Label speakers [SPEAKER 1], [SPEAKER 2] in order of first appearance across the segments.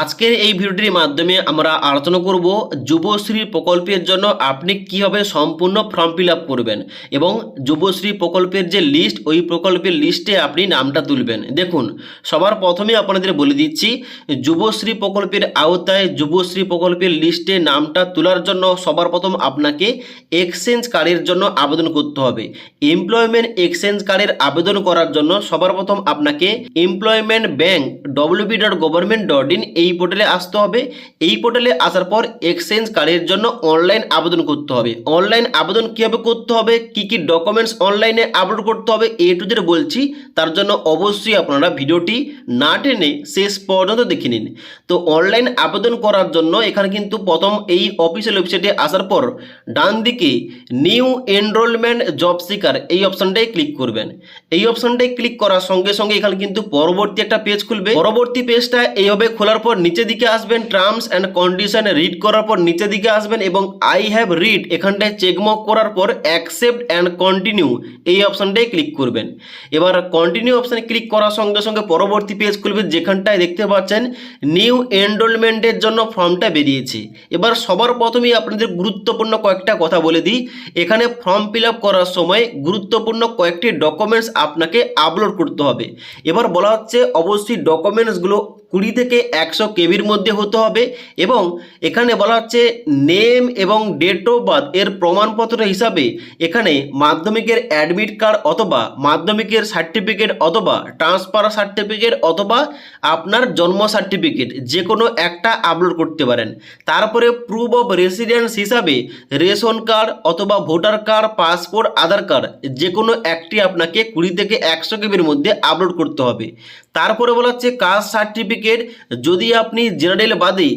[SPEAKER 1] আজকের এই ভিডিওটির মাধ্যমে আমরা আলোচনা করব যুবশ্রী প্রকল্পের জন্য আপনি কিভাবে সম্পূর্ণ ফর্ম ফিল আপ করবেন এবং যুবশ্রী প্রকল্পের যে লিস্ট, ওই প্রকল্পের লিস্টে আপনি নামটা তুলবেন। দেখুন, সবার প্রথমে আপনাদের বলে দিচ্ছি, যুবশ্রী প্রকল্পের আওতায় যুবশ্রী প্রকল্পের লিস্টে নামটা তোলার জন্য সবার প্রথম আপনাকে এক্সচেঞ্জ কার্ডের জন্য আবেদন করতে হবে। এমপ্লয়মেন্ট এক্সচেঞ্জ কার্ডের আবেদন করার জন্য সবার প্রথম আপনাকে এমপ্লয়মেন্ট ব্যাংক wp.government.in এই পোর্টালে আসতে হবে। এই পোর্টালে আসার পর এক্সচেঞ্জ কার্ডের জন্য অনলাইন আবেদন করতে হবে। অনলাইন আবেদন কীভাবে করতে হবে, কি কি ডকুমেন্টস অনলাইনে আপলোড করতে হবে, A to Z বলছি। তার জন্য অবশ্যই আপনারা ভিডিওটি না টেনে শেষ পর্যন্ত দেখে নিন। তো অনলাইন আবেদন করার জন্য এখানে কিন্তু প্রথম এই অফিসিয়াল ওয়েবসাইটে আসার পর ডান দিকে নিউ এনরোলমেন্ট জব সিকার এই অপশনটাই ক্লিক করবেন। এই অপশনটাই ক্লিক করার সঙ্গে সঙ্গে এখানে কিন্তু পরবর্তী একটা পেজ খুলবে। পরবর্তী পেজটা এইভাবে খোলার পর নিচের দিকে আসবেন, টার্মস অ্যান্ড কন্ডিশন রিড করার পর নিচের দিকে আসবেন এবং আই হ্যাভ রিড এখানটায় চেকমার্ক করার পর অ্যাকসেপ্ট অ্যান্ড কন্টিনিউ এই অপশনটাই ক্লিক করবেন। এবার কন্টিনিউ অপশানে ক্লিক করার সঙ্গে সঙ্গে পরবর্তী পেজ খুলবে, যেখানটায় দেখতে পাচ্ছেন নিউ এনরোলমেন্টের জন্য ফর্মটা বেরিয়েছে। এবার সবার প্রথমেই আপনাদের গুরুত্বপূর্ণ কয়েকটা কথা বলে দিই। এখানে ফর্ম ফিল আপ করার সময় গুরুত্বপূর্ণ কয়েকটি ডকুমেন্টস আপনাকে আপলোড করতে হবে। এবার বলা হচ্ছে অবশ্যই ডকুমেন্টসগুলো 20 থেকে 100 কেবির মধ্যে হতে হবে এবং এখানে বলা হচ্ছে নেম এবং ডেট অফ বার্থ এর প্রমাণপত্র হিসাবে এখানে মাধ্যমিকের অ্যাডমিট কার্ড অথবা মাধ্যমিকের সার্টিফিকেট অথবা ট্রান্সফার সার্টিফিকেট অথবা আপনার জন্ম সার্টিফিকেট যে কোনো একটা আপলোড করতে পারেন। তারপরে প্রুফ অফ রেসিডেন্স হিসাবে রেশন কার্ড অথবা ভোটার কার্ড, পাসপোর্ট, আধার কার্ড যে কোনো একটি আপনাকে 20 থেকে 100 কেবির মধ্যে আপলোড করতে হবে। তারপরে বলা হচ্ছে কাস্ট সার্টিফিকেট, যদি আপনি জেনারেল বাদে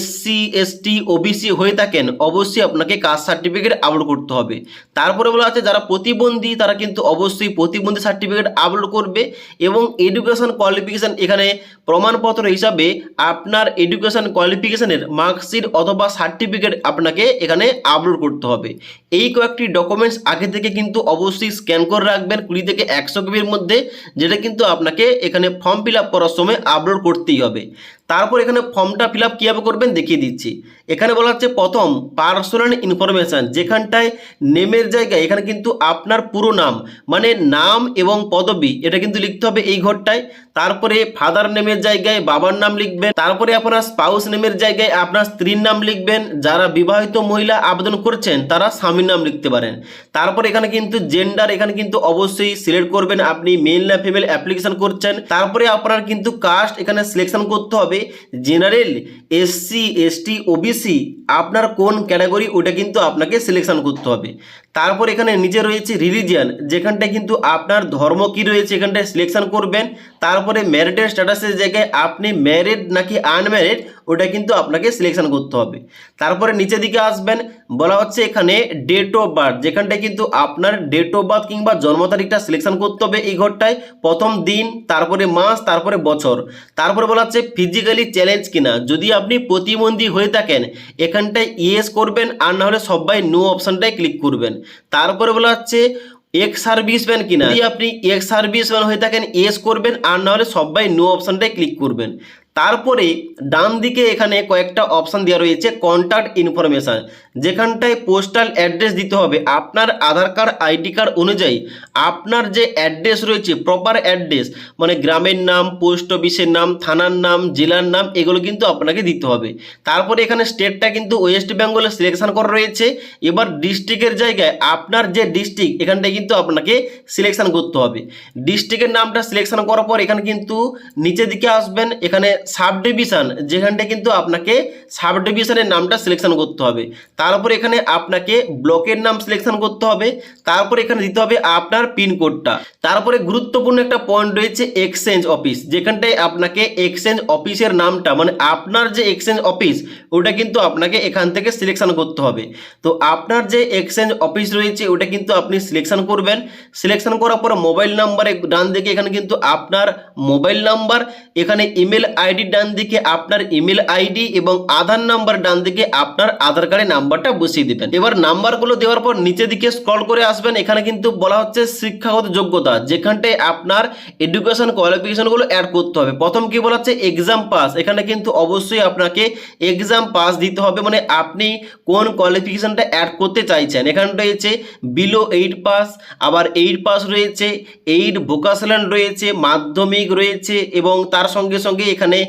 [SPEAKER 1] SC ST OBC হয়ে থাকেন অবশ্যই আপনাকে কাস্ট সার্টিফিকেট আপলোড করতে হবে। তারপরে বলা আছে যারা প্রতিবন্ধী তারা কিন্তু অবশ্যই প্রতিবন্ধী সার্টিফিকেট আপলোড করবে এবং এডুকেশন কোয়ালিফিকেশান এখানে প্রমাণপত্র হিসাবে আপনার এডুকেশন কোয়ালিফিকেশানের মার্কশিট অথবা সার্টিফিকেট আপনাকে এখানে আপলোড করতে হবে। এই কয়েকটি ডকুমেন্টস আগে থেকে কিন্তু অবশ্যই স্ক্যান করে রাখবেন 20 থেকে 100 কেবির মধ্যে, যেটা কিন্তু আপনাকে এখানে ফর্ম ফিল আপ করার সময় আপলোড করতেই হবে। তারপর এখানে ফর্মটা ফিল আপ কীভাবে করবেন দেখিয়ে দিচ্ছি। এখানে বলা হচ্ছে প্রথম পার্সোনাল ইনফরমেশান, যেখানটায় নেমের জায়গায় এখানে কিন্তু আপনার পুরো নাম মানে নাম এবং পদবি এটা কিন্তু লিখতে হবে এই ঘরটায়। তারপরে ফাদার নেমের জায়গায় বাবার নাম লিখবেন। তারপরে আপনার স্পাউস নেমের জায়গায় আপনার স্ত্রীর নাম লিখবেন। যারা বিবাহিত মহিলা আবেদন করছেন তারা স্বামীর নাম লিখতে পারেন। তারপর এখানে কিন্তু জেন্ডার এখানে কিন্তু অবশ্যই সিলেক্ট করবেন, আপনি মেল না ফিমেল অ্যাপ্লিকেশন করছেন। তারপরে আপনার কিন্তু কাস্ট এখানে সিলেকশন করতে হবে, জেনারেল, SC ST OBC আপনার কোন ক্যাটাগরি ওটা কিন্তু আপনাকে সিলেকশন করতে হবে। তারপর এখানে নিচে রয়েছে রিলিজিয়ান, যেখানটায় কিন্তু আপনার ধর্ম কি রয়েছে এখানটায় সিলেকশন করবেন। তারপরে ম্যারিটের স্ট্যাটাসের জায়গায় আপনি ম্যারিড নাকি আনম্যারিড ওটা কিন্তু আপনাকে সিলেকশন করতে হবে। তারপরে নিচের দিকে আসবেন, বলা হচ্ছে এখানে ডেট অফ বার্থ, যেখানটায় কিন্তু আপনার ডেট অফ বার্থ কিংবা জন্ম তারিখটা সিলেকশন করতে হবে এই ঘরটায়, প্রথম দিন, তারপরে মাস, তারপরে বছর। তারপরে বলা হচ্ছে ফিজিক্যালি চ্যালেঞ্জ কিনা, যদি আপনি প্রতিবন্ধী হয়ে থাকেন এখানটায় ইয়েস করবেন, আর না হলে সবাই নো অপশানটায় ক্লিক করবেন। তারপরে বলা হচ্ছে এক্স সার্ভিসম্যান কিনা, যদি আপনি এক্স সার্ভিসম্যান হয়ে থাকেন ইয়েস করবেন, আর না হলে সবাই নো অপশানটায় ক্লিক করবেন। তারপরে ডান দিকে এখানে কয়েকটা অপশান দেওয়া রয়েছে কন্ট্যাক্ট ইনফরমেশান, যেখানটায় পোস্টাল অ্যাড্রেস দিতে হবে আপনার আধার কার্ড ID কার্ড অনুযায়ী। আপনার যে অ্যাড্রেস রয়েছে প্রপার অ্যাড্রেস মানে গ্রামের নাম, পোস্ট অফিসের নাম, থানার নাম, জেলার নাম এগুলো কিন্তু আপনাকে দিতে হবে। তারপরে এখানে স্টেটটা কিন্তু ওয়েস্ট বেঙ্গলে সিলেকশন করা রয়েছে। এবার ডিস্ট্রিক্টের জায়গায় আপনার যে ডিস্ট্রিক্ট এখানটায় কিন্তু আপনাকে সিলেকশন করতে হবে। ডিস্ট্রিক্টের নামটা সিলেকশন করার পর এখানে কিন্তু নিচের দিকে আসবেন, এখানে সাব ডিভিশন, যেখানটা কিন্তু আপনাকে সাব ডিভিশনের নামটা সিলেকশন করতে হবে। তারপরে এখানে আপনাকে ব্লকের নাম সিলেকশন করতে হবে। তারপরে এখানে দিতে হবে আপনার পিনকোডটা। তারপরে গুরুত্বপূর্ণ একটা পয়েন্ট রয়েছে এক্সচেঞ্জ অফিস, যেখানটায় আপনাকে এক্সচেঞ্জ অফিসের নামটা মানে আপনার যে এক্সচেঞ্জ অফিস ওটা কিন্তু আপনাকে এখান থেকে সিলেকশন করতে হবে। তো আপনার যে এক্সচেঞ্জ অফিস রয়েছে ওটা কিন্তু আপনি সিলেকশন করবেন। সিলেকশন করার পর মোবাইল নাম্বারে ডান দিকে এখানে কিন্তু আপনার মোবাইল নাম্বার, এখানে ইমেল ID আইডির ডান দিকে আপনার ইমেল আইডি এবং আধার নাম্বার ডান দিকে আপনার আধার কার্ডের নাম্বারটা বসিয়ে দেবেন। এবার নাম্বারগুলো দেওয়ার পর নিচের দিকে স্ক্রল করে আসবেন, এখানে কিন্তু বলা হচ্ছে শিক্ষাগত যোগ্যতা, যেখানটায় আপনার এডুকেশন কোয়ালিফিকেশনগুলো অ্যাড করতে হবে। প্রথম কি বলা হচ্ছে এক্সাম পাস, এখানে কিন্তু অবশ্যই আপনাকে এক্সাম পাস দিতে হবে, মানে আপনি কোন কোয়ালিফিকেশনটা অ্যাড করতে চাইছেন। এখানে রয়েছে বিলো 8 পাস, আবার 8 পাস রয়েছে, 8 ভোকাশনাল রয়েছে, মাধ্যমিক রয়েছে এবং তার সঙ্গে সঙ্গে এখানে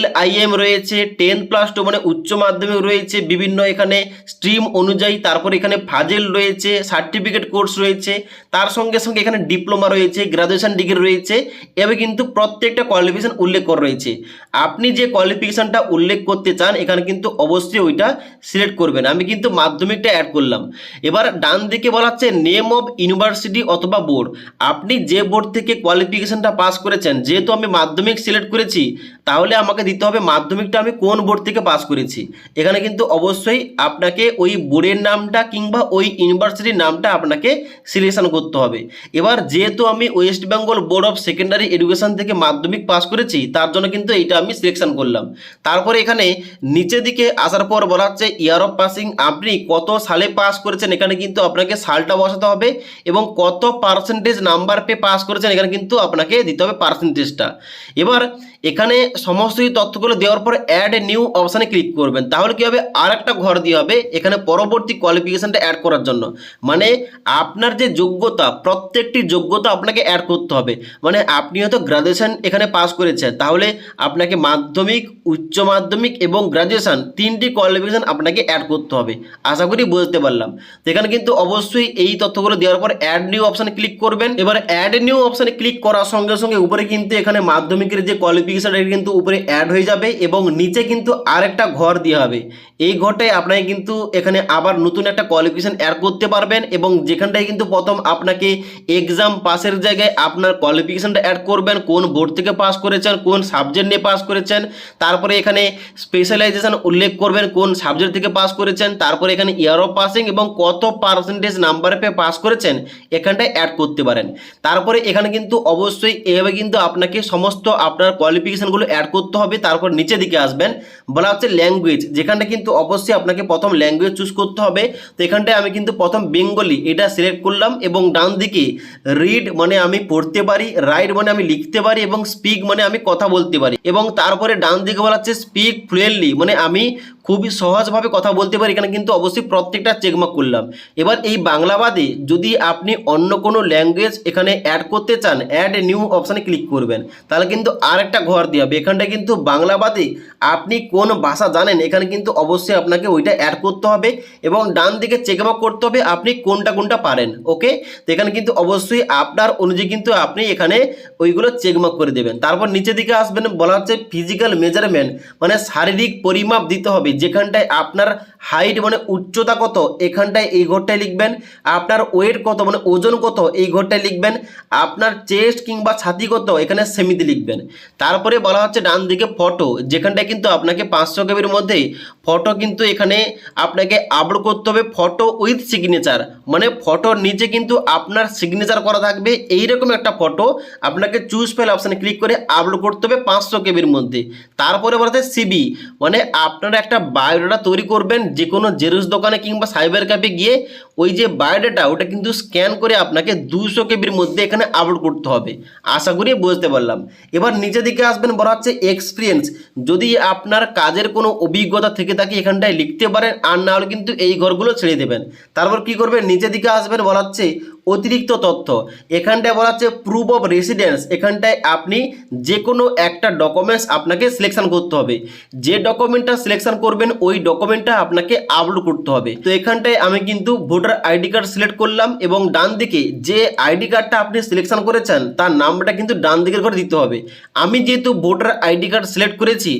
[SPEAKER 1] LIM রয়েছে, 10+2 মানে উচ্চ মাধ্যমিক রয়েছে, বিভিন্ন এখানে স্ট্রিম অনুযায়ী, তারপর এখানে ফাজেল রয়েছে, সার্টিফিকেট কোর্স রয়েছে, তার সঙ্গে সঙ্গে এখানে ডিপ্লোমা রয়েছে, গ্রাজুয়েশন ডিগ্রি রয়েছে, এভাবে কিন্তু প্রত্যেকটা কোয়ালিফিকেশন উল্লেখ করা রয়েছে। আপনি যে কোয়ালিফিকেশনটা উল্লেখ করতে চান এখানে কিন্তু অবশ্যই ওইটা সিলেক্ট করবেন। আমি কিন্তু মাধ্যমিকটা অ্যাড করলাম। এবার ডান দিকে বলা হচ্ছে নেম অফ ইউনিভার্সিটি অথবা বোর্ড, আপনি যে বোর্ড থেকে কোয়ালিফিকেশনটা পাস করেছেন, যেহেতু আমি মাধ্যমিক সিলেক্ট করেছি তাহলে আমাকে দিতে হবে মাধ্যমিকটা আমি কোন বোর্ড থেকে পাস করেছি। এখানে কিন্তু অবশ্যই আপনাকে ওই বোর্ডের নামটা কিংবা ওই ইউনিভার্সিটির নামটা আপনাকে সিলেকশন করতে হবে। এবার যেহেতু আমি West Bengal board of secondary education থেকে মাধ্যমিক পাস করেছি তার জন্য কিন্তু এইটা আমি সিলেকশন করলাম। তারপরে এখানে নিচের দিকে আসার পর বলা হচ্ছে ইয়ার অফ পাসিং, আপনি কত সালে পাস করেছেন এখানে কিন্তু আপনাকে সালটা বসাতে হবে এবং কত পার্সেন্টেজ নাম্বার পেয়ে পাস করেছেন এখানে কিন্তু আপনাকে দিতে হবে পার্সেন্টেজটা। এবার এখানে সমস্ত এই তথ্যগুলো দেওয়ার পর অ্যাড নিউ অপশানে ক্লিক করবেন, তাহলে কি হবে আর একটা ঘর দিয়ে হবে এখানে পরবর্তী কোয়ালিফিকেশনটা অ্যাড করার জন্য। মানে আপনার যে যোগ্যতা, প্রত্যেকটি যোগ্যতা আপনাকে অ্যাড করতে হবে। মানে আপনি হয়তো গ্রাজুয়েশন এখানে পাস করেছেন, তাহলে আপনাকে মাধ্যমিক, উচ্চ মাধ্যমিক এবং গ্রাজুয়েশন 3টি কোয়ালিফিকেশন আপনাকে অ্যাড করতে হবে। আশা করি বুঝতে পারলাম। তো এখানে কিন্তু অবশ্যই এই তথ্যগুলো দেওয়ার পর অ্যাড নিউ অপশানে ক্লিক করবেন। এবার অ্যাড নিউ অপশানে ক্লিক করার সঙ্গে সঙ্গে উপরে কিন্তু এখানে মাধ্যমিকের যে কোয়ালিফিকেশন কিন্তু উপরে অ্যাড হয়ে যাবে এবং নিচে কিন্তু আরেকটা ঘর দেওয়া হবে। এই ঘরটায় আপনাকে কিন্তু এখানে আবার নতুন একটা কোয়ালিফিকেশন অ্যাড করতে পারবেন এবং যেখানটায় কিন্তু প্রথম আপনাকে এক্সাম পাসের জায়গায় আপনার কোয়ালিফিকেশনটা অ্যাড করবেন, কোন বোর্ড থেকে পাস করেছেন, কোন সাবজেক্ট নিয়ে পাস করেছেন, তারপরে এখানে স্পেশালাইজেশন উল্লেখ করবেন কোন সাবজেক্ট থেকে পাস করেছেন, তারপরে এখানে ইয়ার অফ পাসিং এবং কত পার্সেন্টেজ নাম্বার পেয়ে পাস করেছেন এখানটায় অ্যাড করতে পারেন। তারপরে এখানে কিন্তু অবশ্যই এভাবে কিন্তু আপনাকে সমস্ত আপনার কোয়ালিফিকেশনগুলো অ্যাড করতে হবে। তারপর নিচে দিকে আসবেন, বলা হচ্ছে ল্যাঙ্গুয়েজ, যেখানটা কিন্তু অবশ্যই আপনাকে প্রথম ল্যাঙ্গুয়েজ চুজ করতে হবে। তো এখানটায় আমি কিন্তু প্রথম বেঙ্গলি এটা সিলেক্ট করলাম এবং ডান দিকে রিড মানে আমি পড়তে পারি, রাইট মানে আমি লিখতে পারি এবং স্পিক মানে আমি কথা বলতে পারি এবং তারপরে ডান দিকে বলা হচ্ছে স্পিক ফ্লুয়েন্টলি মানে আমি খুবই সহজভাবে কথা বলতে পারি, এখানে কিন্তু অবশ্যই প্রত্যেকটা চেকমার্ক করলাম। এবার এই বাংলা বাদে যদি আপনি অন্য কোনো ল্যাঙ্গুয়েজ এখানে অ্যাড করতে চান অ্যাড নিউ অপশানে ক্লিক করবেন, তাহলে কিন্তু আরেকটা ঘর দিয়ে হবে। এখানটায় কিন্তু বাংলা বাদে আপনি কোন ভাষা জানেন এখানে কিন্তু অবশ্যই আপনাকে ওইটা অ্যাড করতে হবে এবং ডান দিকে চেকমার্ক করতে হবে আপনি কোনটা কোনটা পারেন। ওকে, তো এখানে কিন্তু অবশ্যই আপনার অনুযায়ী কিন্তু আপনি এখানে ওইগুলো চেকমার্ক করে দেবেন। তারপর নিচের দিকে আসবেন, বলা হচ্ছে ফিজিক্যাল মেজারমেন্ট মানে শারীরিক পরিমাপ দিতে হবে, যেখানটায় আপনার হাইট মানে উচ্চতা কত এখানটায় এই ঘরটায় লিখবেন, আপনার ওয়েট কত মানে ওজন কত এই ঘরটায় লিখবেন, আপনার চেস্ট কিংবা ছাতি কত এখানে সেমিতে লিখবেন। তারপরে বলা হচ্ছে ডান দিকে ফটো, যেখানটায় কিন্তু আপনাকে 500 কেবির মধ্যে ফটো কিন্তু এখানে আপনাকে আপলোড করতে হবে, ফটো উইথ সিগনেচার মানে ফটোর নিচে কিন্তু আপনার সিগনেচার করা থাকবে এইরকম একটা ফটো আপনাকে চুজ ফাইল অপশানে ক্লিক করে আপলোড করতে হবে 500 কেবির মধ্যে। তারপরে বলা হচ্ছে সিবি মানে আপনারা একটা বায়োডাটা তৈরি করবেন, যে কোনো জেরক্স দোকানে কিংবা সাইবার ক্যাফে গিয়ে ওই যে বায়োডাটা ওটা কিন্তু স্ক্যান করে আপনাকে 200 কেবির মধ্যে এখানে আপলোড করতে হবে। আশা করি বুঝতে পারলাম। এবার নিচের দিকে আসবেন, বলা হচ্ছে এক্সপিরিয়েন্স, যদি আপনার কাজের কোনো অভিজ্ঞতা থেকে থাকে এখানটায় লিখতে পারেন, আর না হলে কিন্তু এই ঘরগুলো ছেড়ে দেবেন। তারপর কি করবেন, নিচের দিকে আসবেন, বলা হচ্ছে অতিরিক্ত তথ্য, এখানটায় বলা হচ্ছে প্রুফ অফ রেসিডেন্স, এখানটায় আপনি যে কোনো একটা ডকুমেন্টস আপনাকে সিলেকশন করতে হবে, যে ডকুমেন্টটা সিলেকশন করবেন ওই ডকুমেন্টটা আপনাকে আপলোড করতে হবে। তো এখানটায় আমি কিন্তু ভোটার আইডি কার্ড সিলেক্ট করলাম এবং ডান দিকে যে আইডি কার্ডটা আপনি সিলেকশন করেছেন তার নাম্বারটা কিন্তু ডান দিকের ঘরে দিতে হবে। আমি যেহেতু ভোটার আইডি কার্ড সিলেক্ট করেছি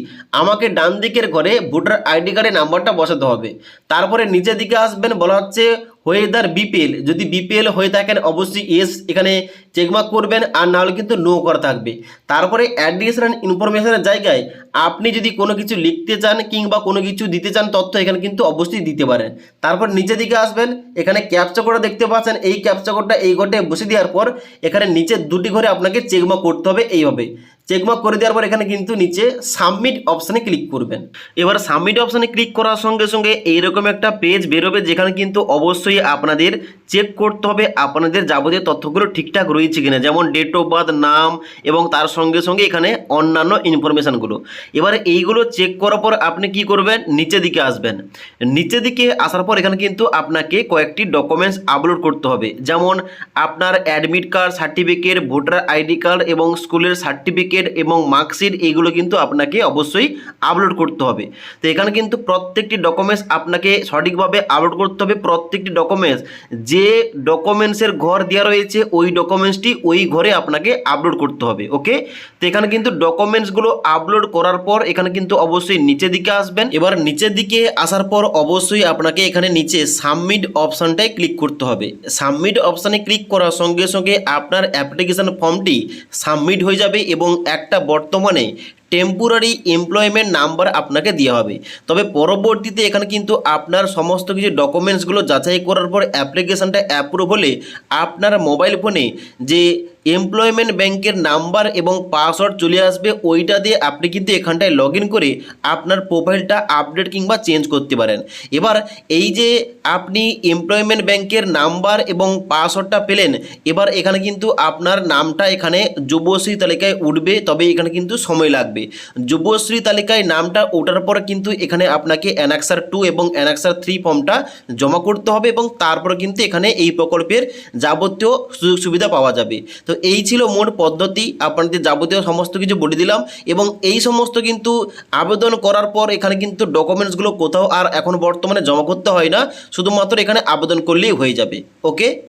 [SPEAKER 1] আমাকে ডান দিকের ঘরে ভোটার আইডি কার্ডের নাম্বারটা বসাতে হবে। তারপরে নিচের দিকে আসবেন, বলা হচ্ছে ওয়েদার বিপিএল, যদি বিপিএল হয়ে থাকেন অবশ্যই ইয়েস এখানে চেকমার্ক করবেন, আর না হলে কিন্তু নো করা থাকবে। তারপরে অ্যাড্রেস অ্যান্ড ইনফরমেশনের জায়গায় আপনি যদি কোনো কিছু লিখতে চান কিংবা কোনো কিছু দিতে চান তথ্য এখানে কিন্তু অবশ্যই দিতে পারেন। তারপর নিচের দিকে আসবেন, এখানে ক্যাপচা কোডটা দেখতে পাচ্ছেন, এই ক্যাপচা কোডটা এই ঘরটায় বসে দেওয়ার পর এখানে নিচে দুটি ঘরে আপনাকে চেকমার্ক করতে হবে এইভাবে। চেকমার্ক করে দেওয়ার পর এখানে কিন্তু নিচে সাবমিট অপশানে ক্লিক করবেন। এবার সাবমিট অপশানে ক্লিক করার সঙ্গে সঙ্গে এইরকম একটা পেজ বেরোবে, যেখানে কিন্তু অবশ্যই আপনাদের চেক করতে হবে আপনাদের যাবতীয় তথ্যগুলো ঠিকঠাক রয়েছে কিনা, যেমন ডেট অফ বার্থ, নাম এবং তার সঙ্গে সঙ্গে এখানে অন্যান্য ইনফরমেশানগুলো। এবারে এইগুলো চেক করার পর আপনি কি করবেন, নিচের দিকে আসবেন। নিচের দিকে আসার পর এখানে কিন্তু আপনাকে কয়েকটি ডকুমেন্টস আপলোড করতে হবে, যেমন আপনার admit card, certificate, voter ID card এবং স্কুলের সার্টিফিকেট এবং মার্কশিট, এইগুলো কিন্তু আপনাকে অবশ্যই আপলোড করতে হবে। তো এখানে কিন্তু প্রত্যেকটি ডকুমেন্টস আপনাকে সঠিকভাবে আপলোড করতে হবে। প্রত্যেকটি ডকুমেন্টস, যে ডকুমেন্টসের ঘর দেওয়া রয়েছে ওই ডকুমেন্টসটি ওই ঘরে আপনাকে আপলোড করতে হবে। ওকে, তো এখানে কিন্তু ডকুমেন্টসগুলো আপলোড করার পর এখানে কিন্তু অবশ্যই নিচের দিকে আসবেন। এবার নিচের দিকে আসার পর অবশ্যই আপনাকে এখানে নিচে সাবমিট অপশানটায় ক্লিক করতে হবে। সাবমিট অপশানে ক্লিক করার সঙ্গে সঙ্গে আপনার অ্যাপ্লিকেশন ফর্মটি সাবমিট হয়ে যাবে এবং একটা বর্তমানে টেম্পোরারি এমপ্লয়মেন্ট নাম্বার আপনাকে দেওয়া হবে। তবে পরবর্তীতে এখানে কিন্তু আপনার সমস্ত কিছু ডকুমেন্টসগুলো যাচাই করার পর অ্যাপ্লিকেশানটা অ্যাপ্রুভ হলে আপনার মোবাইল ফোনে যে এমপ্লয়মেন্ট ব্যাংকের নাম্বার এবং পাসওয়ার্ড চলে আসবে, ওইটা দিয়ে আপনি কিন্তু এখানটায় লগ ইন করে আপনার প্রোফাইলটা আপডেট কিংবা চেঞ্জ করতে পারেন। এবার এই যে আপনি এমপ্লয়মেন্ট ব্যাংকের নাম্বার এবং পাসওয়ার্ডটা পেলেন, এবার এখানে কিন্তু আপনার নামটা এখানে যুবশ্রী তালিকায় উঠবে, তবে এখানে কিন্তু সময় লাগবে। যুবশ্রী তালিকায় নামটা ওঠার পর কিন্তু এখানে আপনাকে অ্যানেক্সার 2 এবং অ্যানেক্সার 3 ফর্মটা জমা করতে হবে এবং তারপর কিন্তু এখানে এই প্রকল্পের যাবতীয় সুযোগ সুবিধা পাওয়া যাবে। তো এই ছিল মোট পদ্ধতি, আপনাদের যাবতীয় সমস্ত কিছু বলে দিলাম। এবং এই সমস্ত কিন্তু আবেদন করার পর এখানে কিন্তু ডকুমেন্টসগুলো কোথাও আর এখন বর্তমানে জমা করতে হয় না, শুধুমাত্র এখানে আবেদন করলেই হয়ে যাবে। ওকে।